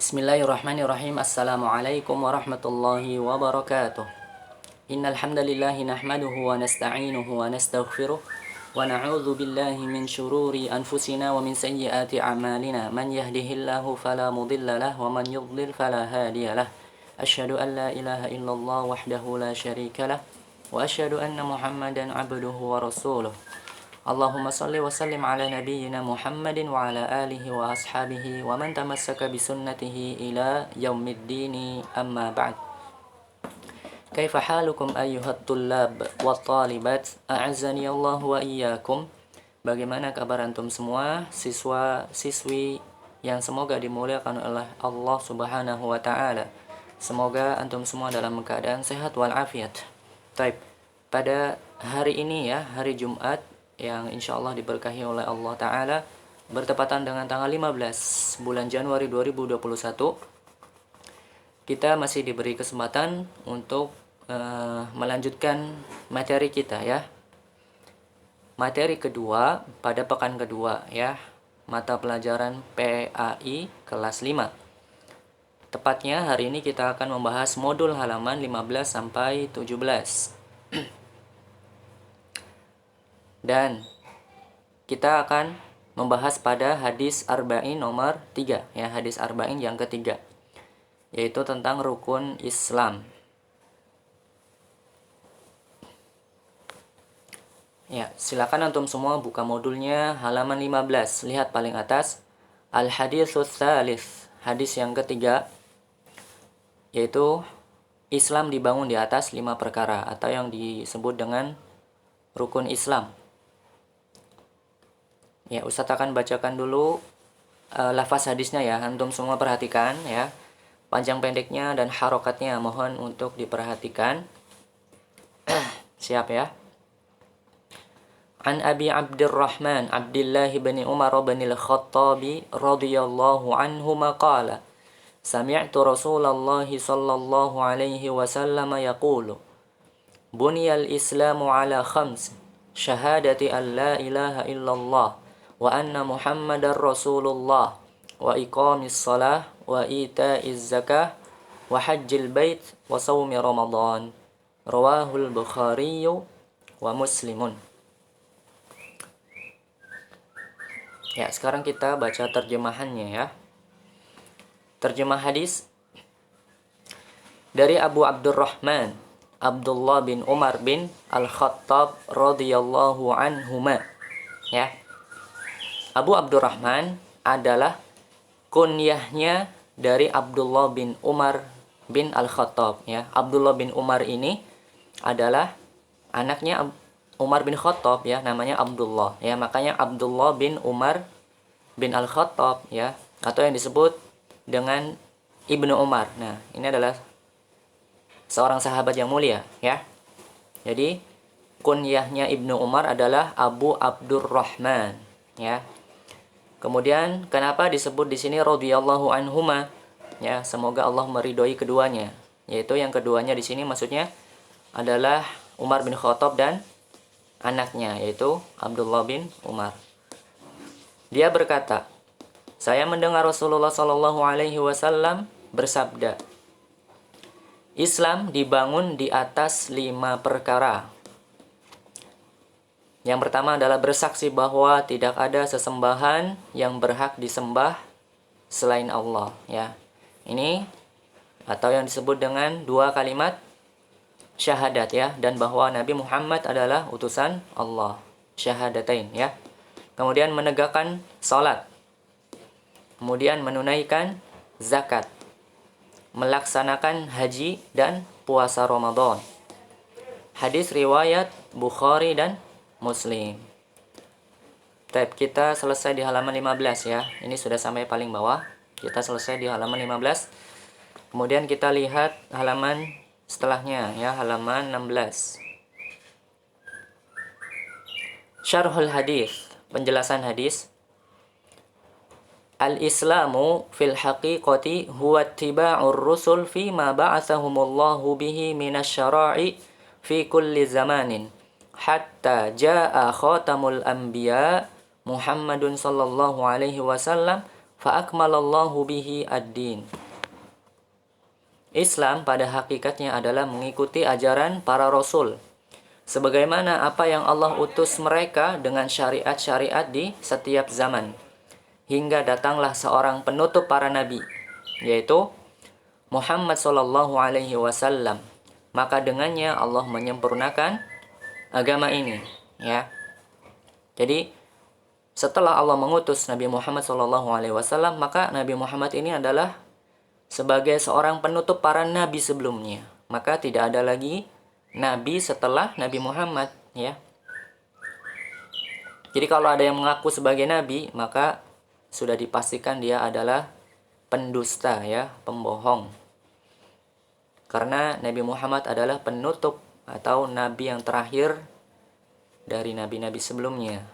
Bismillahirrahmanirrahim. Assalamualaikum warahmatullahi wabarakatuh. Innal hamdalillah nahmaduhu wa nasta'inuhu wa nastaghfiruh wa na'udzu billahi min shururi anfusina wa min sayyiati a'malina. Man yahdihillahu fala mudilla lahu wa man yudlil fala hadiya lahu. Asyhadu an la ilaha illallah wahdahu la syarika lahu wa asyhadu anna Muhammadan 'abduhu wa rasuluh. Allahumma salli wa sallim ala nabiyyina Muhammadin wa ala alihi wa ashabihi wa man tamassaka bi sunnatihi ila yaumiddini amma ba'd. Kaifa halukum ayyuhat tullab wa talibat, a'azzani Allah wa iyyakum. Bagaimana kabar antum semua, siswa-siswi yang semoga dimuliakan oleh Allah Subhanahu wa taala. Semoga antum semua dalam keadaan sehat wal afiat. Baik, pada hari ini ya, hari Jumat yang insya Allah diberkahi oleh Allah Ta'ala, bertepatan dengan tanggal 15 bulan Januari 2021, kita masih diberi kesempatan untuk melanjutkan materi kita ya. Materi kedua pada pekan kedua ya, mata pelajaran PAI kelas 5. Tepatnya hari ini kita akan membahas modul halaman 15 sampai 17. Dan kita akan membahas pada hadis arba'in nomor 3 ya, hadis arba'in yang ketiga, yaitu tentang rukun Islam. Ya, silakan antum semua buka modulnya halaman 15. Lihat paling atas, al-haditsus tsalits, hadis yang ketiga, yaitu Islam dibangun di atas 5 perkara atau yang disebut dengan rukun Islam. Ya, Ustadz akan bacakan dulu lafaz hadisnya ya. Antum semua perhatikan ya. Panjang pendeknya dan harokatnya mohon untuk diperhatikan. Siap ya. An Abi Abdurrahman Abdullah bin Umar bin al-Khattabi radhiyallahu anhuma qala Sami'tu Rasulullah sallallahu alaihi wasallam yaqulu Buniyal Islamu ala khams syahadati an la ilaha illallah wa anna Muhammadar Rasulullah wa iqamis salah wa ita'iz zakah wa hajjil bait wa shaumi Ramadan. Rawahul Bukhari wa Muslimun. Ya, sekarang kita baca terjemahannya ya. Terjemah hadis dari Abu Abdurrahman Abdullah bin Umar bin Al-Khattab radhiyallahu anhuma ya. Abu Abdurrahman adalah kunyahnya dari Abdullah bin Umar bin Al-Khattab ya. Abdullah bin Umar ini adalah anaknya Umar bin Khattab ya, namanya Abdullah ya. Makanya Abdullah bin Umar bin Al-Khattab ya, atau yang disebut dengan Ibnu Umar. Nah, ini adalah seorang sahabat yang mulia ya. Jadi kunyahnya Ibnu Umar adalah Abu Abdurrahman ya. Kemudian kenapa disebut di sini radhiyallahu anhuma ya, semoga Allah meridhoi keduanya. Yaitu yang keduanya di sini maksudnya adalah Umar bin Khattab dan anaknya yaitu Abdullah bin Umar. Dia berkata, saya mendengar Rasulullah sallallahu alaihi wasallam bersabda, Islam dibangun di atas 5 perkara. Yang pertama adalah bersaksi bahwa tidak ada sesembahan yang berhak disembah selain Allah ya. Ini atau yang disebut dengan 2 kalimat syahadat ya, dan bahwa Nabi Muhammad adalah utusan Allah. Syahadatain ya. Kemudian menegakkan salat. Kemudian menunaikan zakat. Melaksanakan haji dan puasa Ramadan. Hadis riwayat Bukhari dan Muslim. Baik, kita selesai di halaman 15 ya. Ini sudah sampai paling bawah. Kita selesai di halaman 15. Kemudian kita lihat halaman setelahnya ya, halaman 16. Syarhul hadis, penjelasan hadis. Al-Islamu fil haqiqati huwa ittiba'ur rusul fi ma ba'athahumullahu bihi minasyara'i fi kulli zamanin hatta ja'a khatamul anbiya Muhammadun sallallahu alaihi wasallam fa akmalallahu bihi ad-din. Islam pada hakikatnya adalah mengikuti ajaran para rasul, sebagaimana apa yang Allah utus mereka dengan syariat-syariat di setiap zaman, hingga datanglah seorang penutup para nabi, yaitu Muhammad sallallahu alaihi wasallam. Maka dengannya Allah menyempurnakan agama ini, ya. Jadi setelah Allah mengutus Nabi Muhammad sallallahu alaihi wasallam, maka Nabi Muhammad ini adalah sebagai seorang penutup para nabi sebelumnya. Maka tidak ada lagi nabi setelah Nabi Muhammad, ya. Jadi kalau ada yang mengaku sebagai nabi, maka sudah dipastikan dia adalah pendusta, ya, pembohong. Karena Nabi Muhammad adalah penutup atau nabi yang terakhir dari nabi-nabi sebelumnya,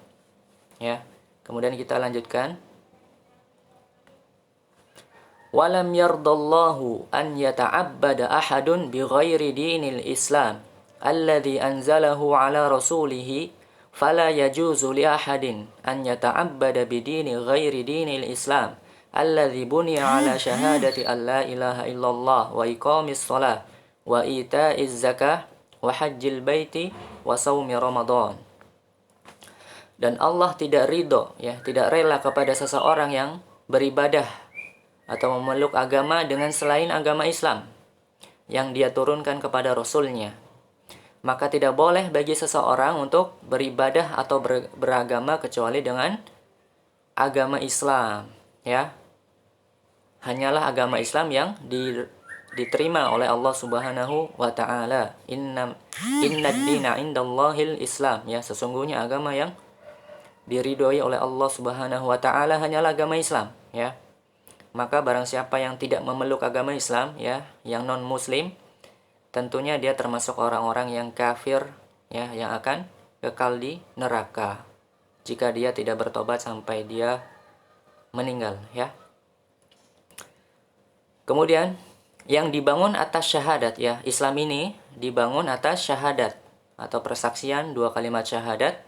ya. Kemudian kita lanjutkan. Walam yardallahu an yata'abbada ahadun bighairi dinil Islam alladhi anzalahu ala rasulihi fala yajuzu li ahadin an yata'abbada bidini ghairi dinil Islam alladhi buniya ala syahadati an la ilaha illallah wa iqamis shalah wa ita'iz zakah wa hajjil baiti wa saumi ramadan. Dan Allah tidak ridho, ya, tidak rela kepada seseorang yang beribadah atau memeluk agama dengan selain agama Islam yang dia turunkan kepada Rasulnya. Maka tidak boleh bagi seseorang untuk beribadah atau beragama kecuali dengan agama Islam, ya. Hanyalah agama Islam yang diterima oleh Allah Subhanahu wa taala. Innad dina indallahil Islam, ya, sesungguhnya agama yang diridhoi oleh Allah Subhanahu wa taala hanyalah agama Islam, ya. Maka barang siapa yang tidak memeluk agama Islam, ya, yang non muslim, tentunya dia termasuk orang-orang yang kafir, ya, yang akan kekal di neraka jika dia tidak bertobat sampai dia meninggal, ya. Kemudian yang dibangun atas syahadat, ya, Islam ini dibangun atas syahadat atau persaksian dua kalimat syahadat,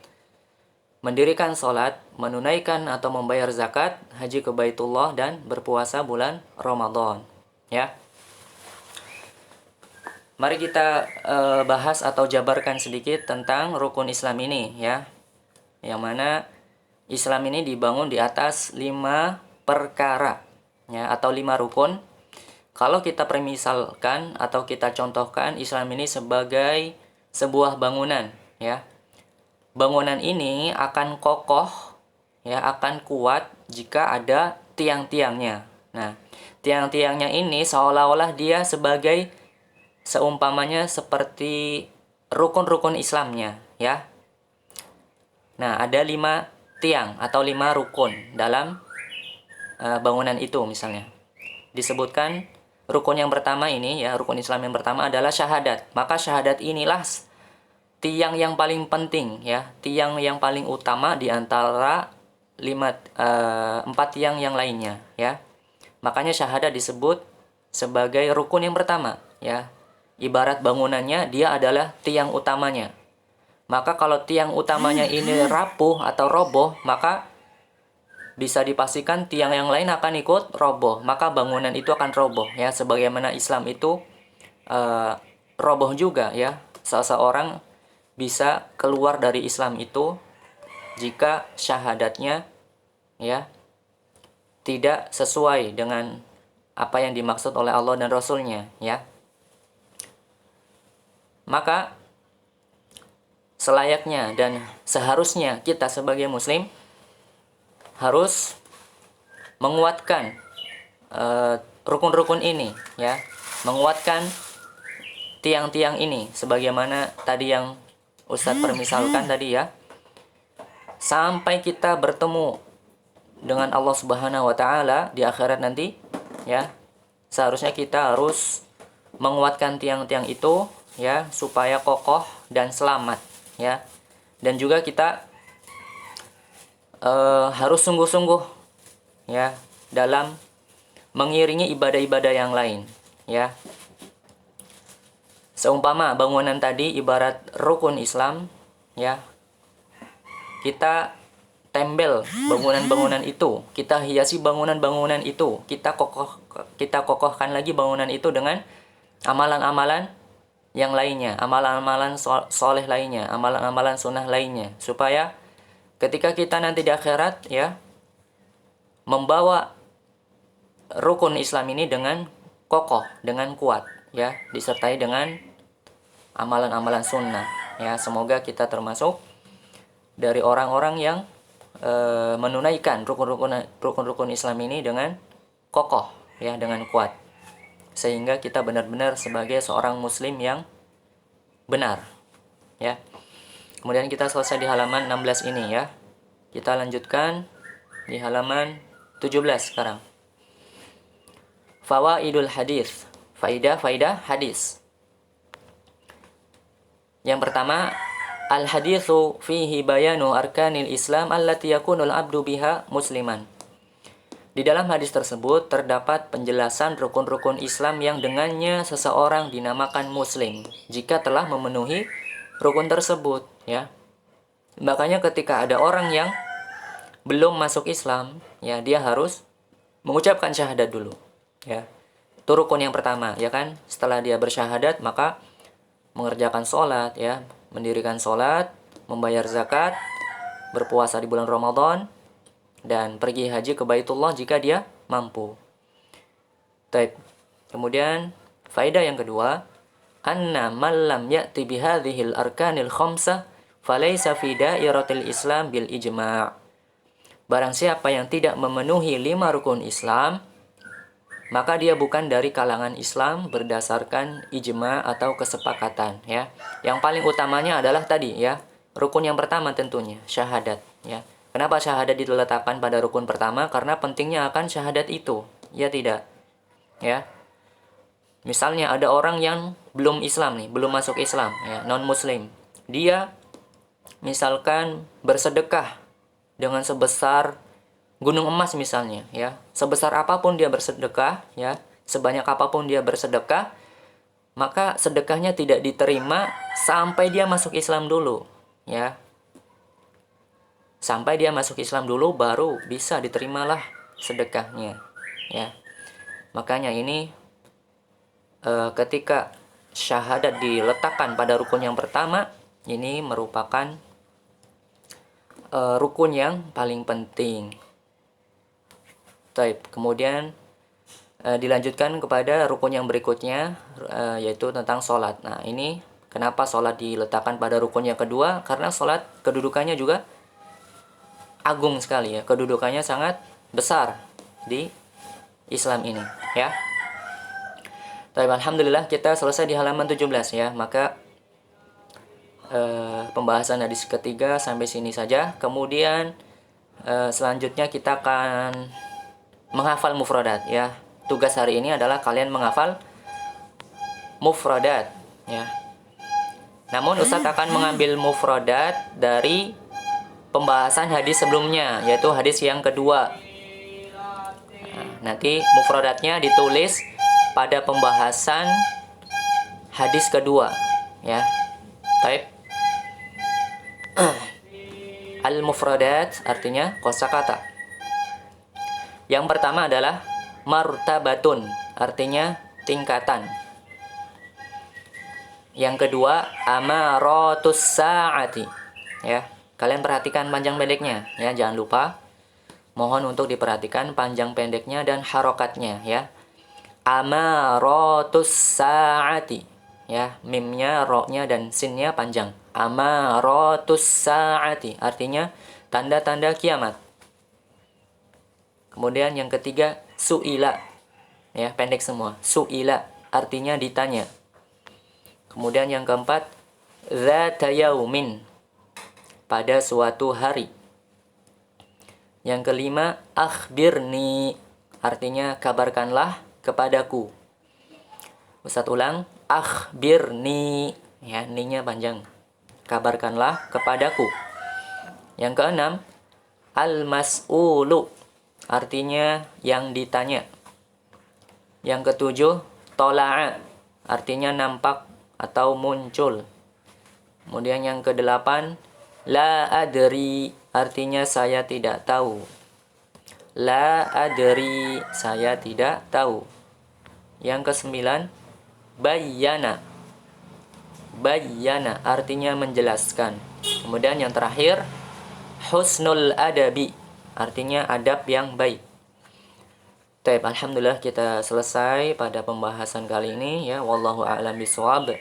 mendirikan sholat, menunaikan atau membayar zakat, haji ke Baitullah, dan berpuasa bulan Ramadan, ya. Mari kita bahas atau jabarkan sedikit tentang rukun Islam ini, ya. Yang mana Islam ini dibangun di atas 5 perkara, ya, atau 5 rukun. Kalau kita permisalkan atau kita contohkan Islam ini sebagai sebuah bangunan, ya. Bangunan ini akan kokoh, ya, akan kuat jika ada tiang-tiangnya. Nah, tiang-tiangnya ini seolah-olah dia sebagai seumpamanya seperti rukun-rukun Islamnya, ya. Nah, ada 5 tiang atau 5 rukun dalam bangunan itu misalnya. Disebutkan rukun yang pertama ini, ya, rukun Islam yang pertama adalah syahadat. Maka syahadat inilah tiang yang paling penting, ya, tiang yang paling utama di antara 4 tiang yang lainnya, ya. Makanya syahadat disebut sebagai rukun yang pertama, ya. Ibarat bangunannya dia adalah tiang utamanya. Maka kalau tiang utamanya ini rapuh atau roboh, maka bisa dipastikan tiang yang lain akan ikut roboh, maka bangunan itu akan roboh, ya. Sebagaimana Islam itu roboh juga, ya. Seseorang bisa keluar dari Islam itu jika syahadatnya, ya, tidak sesuai dengan apa yang dimaksud oleh Allah dan Rasulnya, ya. Maka selayaknya dan seharusnya kita sebagai muslim harus menguatkan rukun-rukun ini, ya, menguatkan tiang-tiang ini sebagaimana tadi yang Ustadz permisalkan tadi, ya, sampai kita bertemu dengan Allah Subhanahu wa taala di akhirat nanti, ya. Seharusnya kita harus menguatkan tiang-tiang itu, ya, supaya kokoh dan selamat, ya. Dan juga kita harus sungguh-sungguh, ya, dalam mengiringi ibadah-ibadah yang lain, ya. Seumpama bangunan tadi ibarat rukun Islam, ya. Kita tembel bangunan-bangunan itu, kita hiasi bangunan-bangunan itu, kita kokohkan lagi bangunan itu dengan amalan-amalan yang lainnya, amalan-amalan soleh lainnya, amalan-amalan sunnah lainnya, supaya ketika kita nanti di akhirat ya membawa rukun Islam ini dengan kokoh, dengan kuat ya, disertai dengan amalan-amalan sunnah ya. Semoga kita termasuk dari orang-orang yang menunaikan rukun-rukun Islam ini dengan kokoh ya, dengan kuat, sehingga kita benar-benar sebagai seorang muslim yang benar ya. Kemudian kita selesai di halaman 16 ini ya. Kita lanjutkan di halaman 17 sekarang. Fawaidul hadis, faidah hadis. Yang pertama, al-haditsu fihi bayanu arkanil Islam allati yakunul abdu biha musliman. Di dalam hadis tersebut terdapat penjelasan rukun-rukun Islam yang dengannya seseorang dinamakan muslim jika telah memenuhi rukun tersebut ya. Makanya ketika ada orang yang belum masuk Islam ya, dia harus mengucapkan syahadat dulu ya. Itu rukun yang pertama ya kan. Setelah dia bersyahadat maka mengerjakan sholat ya, mendirikan sholat, membayar zakat, berpuasa di bulan Ramadan, dan pergi haji ke Baitullah jika dia mampu. Baik. Kemudian faedah yang kedua, anna man lam ya'ti bihadhil arkanil khamsah falaysa fi dairatil Islam bil ijma'. Barang siapa yang tidak memenuhi 5 rukun Islam, maka dia bukan dari kalangan Islam berdasarkan ijma atau kesepakatan ya. Yang paling utamanya adalah tadi ya, rukun yang pertama tentunya syahadat ya. Kenapa syahadat diletakkan pada rukun pertama? Karena pentingnya akan syahadat itu. Ya tidak. Ya. Misalnya ada orang yang belum Islam nih, belum masuk Islam ya, non muslim. Dia misalkan bersedekah dengan sebesar gunung emas misalnya ya, sebesar apapun dia bersedekah ya, sebanyak apapun dia bersedekah, maka sedekahnya tidak diterima sampai dia masuk Islam dulu ya. Sampai dia masuk Islam dulu baru bisa diterimalah sedekahnya ya. Makanya ini ketika syahadat diletakkan pada rukun yang pertama, ini merupakan rukun yang paling penting. Baik, kemudian dilanjutkan kepada rukun yang berikutnya, yaitu tentang sholat. Nah, ini kenapa sholat diletakkan pada rukun yang kedua? Karena sholat kedudukannya juga agung sekali ya, kedudukannya sangat besar di Islam ini ya. Baik, alhamdulillah kita selesai di halaman 17 ya. Maka pembahasan hadis ketiga sampai sini saja. Kemudian selanjutnya kita akan menghafal mufradat ya. Tugas hari ini adalah kalian menghafal mufradat ya. Namun Ustadz akan mengambil mufradat dari pembahasan hadis sebelumnya, yaitu hadis yang kedua. Nah, nanti mufradatnya ditulis pada pembahasan hadis kedua ya. Baik. Al-mufradat artinya kosakata. Yang pertama adalah martabatun, artinya tingkatan. Yang kedua amaratus sa'ati ya. Kalian perhatikan panjang pendeknya ya, jangan lupa. Mohon untuk diperhatikan panjang pendeknya dan harokatnya ya. Amaratus sa'ati ya, mimnya, ro-nya dan sinnya panjang. Amaratus sa'ati artinya tanda-tanda kiamat. Kemudian yang ketiga su'ila ya, pendek semua. Su'ila artinya ditanya. Kemudian yang keempat dzata yaumin, pada suatu hari. Yang kelima akhbirni, artinya kabarkanlah kepadaku. Ustadz ulang, akhbirni ya, ni-nya panjang. Kabarkanlah kepadaku. Yang keenam al-mas'ulu, artinya yang ditanya. Yang ketujuh tola'a, artinya nampak atau muncul. Kemudian yang kedelapan La adri artinya saya tidak tahu. La adri saya tidak tahu. Yang kesembilan, bayyana. Bayyana artinya menjelaskan. Kemudian yang terakhir, husnul adabi artinya adab yang baik. Baik, alhamdulillah kita selesai pada pembahasan kali ini ya. Wallahu a'lam bishawab.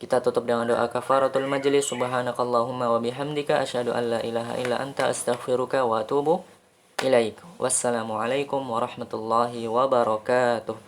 Kita tutup dengan doa kafaratul majlis. Subhanakallahumma wa bihamdika asyhadu an la ilaha illa anta astaghfiruka wa atubu ilaik. Wassalamualaikum warahmatullahi wabarakatuh.